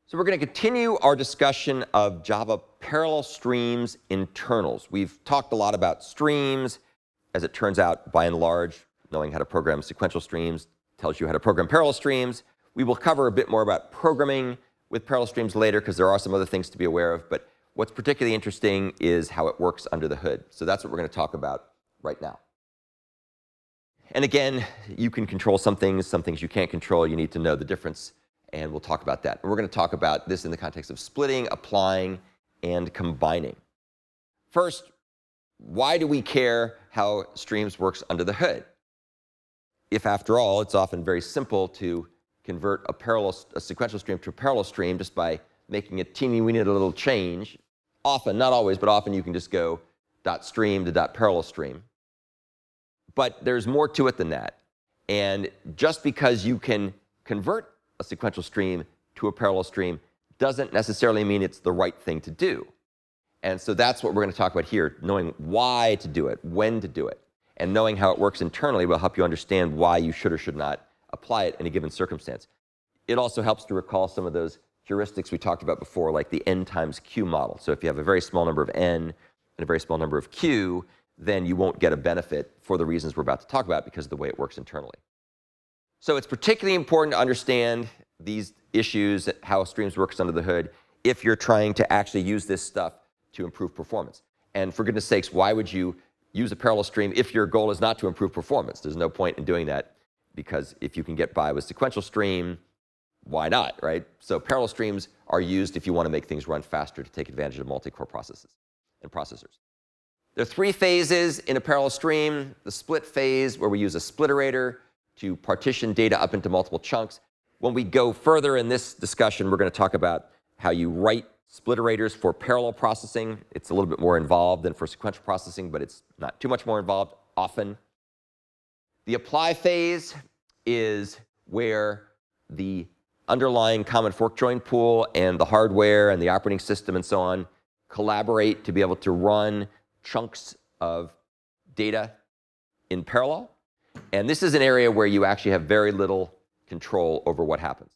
So we're going to continue our discussion of Java parallel streams internals. We've talked a lot about streams. As it turns out, by and large, knowing how to program sequential streams tells you how to program parallel streams. We will cover a bit more about programming with parallel streams later because there are some other things to be aware of. But what's particularly interesting is how it works under the hood. So that's what we're going to talk about right now. And again, you can control some things you can't control. You need to know the difference. And we'll talk about that. And we're going to talk about this in the context of splitting, applying, and combining. First, why do we care how streams works under the hood? If, after all, it's often very simple to convert a sequential stream to a parallel stream just by making a teeny-weeny little change. Often, not always, but often you can just go .stream to .parallel stream. But there's more to it than that. And just because you can convert a sequential stream to a parallel stream doesn't necessarily mean it's the right thing to do. And so that's what we're going to talk about here, knowing why to do it, when to do it. And knowing how it works internally will help you understand why you should or should not apply it in a given circumstance. It also helps to recall some of those heuristics we talked about before, like the n times q model. So if you have a very small number of n and a very small number of q, then you won't get a benefit for the reasons we're about to talk about because of the way it works internally. So it's particularly important to understand these issues, how streams works under the hood, if you're trying to actually use this stuff to improve performance. And for goodness sakes, why would you use a parallel stream if your goal is not to improve performance? There's no point in doing that, because if you can get by with sequential stream, why not, right? So parallel streams are used if you want to make things run faster to take advantage of multi-core processes and processors. There are three phases in a parallel stream. The split phase, where we use a spliterator to partition data up into multiple chunks. When we go further in this discussion, we're going to talk about how you write splitterators for parallel processing. It's a little bit more involved than for sequential processing, but it's not too much more involved often. The apply phase is where the underlying common fork join pool and the hardware and the operating system and so on collaborate to be able to run chunks of data in parallel. And this is an area where you actually have very little control over what happens.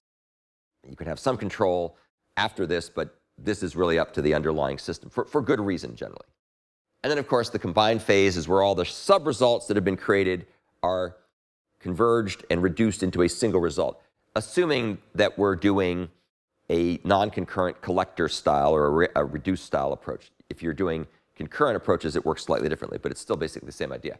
You can have some control after this, but this is really up to the underlying system for good reason generally. And then, of course, the combined phase is where all the sub-results that have been created are converged and reduced into a single result, assuming that we're doing a non-concurrent collector style or a reduced style approach. If you're doing concurrent approaches, it works slightly differently, but it's still basically the same idea.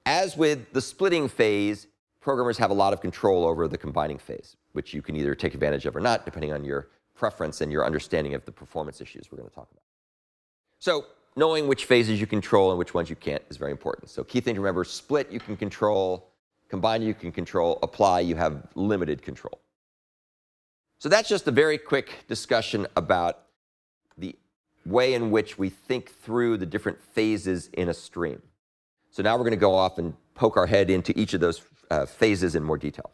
As with the splitting phase, programmers have a lot of control over the combining phase, which you can either take advantage of or not, depending on your preference and your understanding of the performance issues we're going to talk about. So knowing which phases you control and which ones you can't is very important. So key thing to remember, split you can control, combine you can control, apply you have limited control. So that's just a very quick discussion about the way in which we think through the different phases in a stream. So now we're going to go off and poke our head into each of those phases in more detail.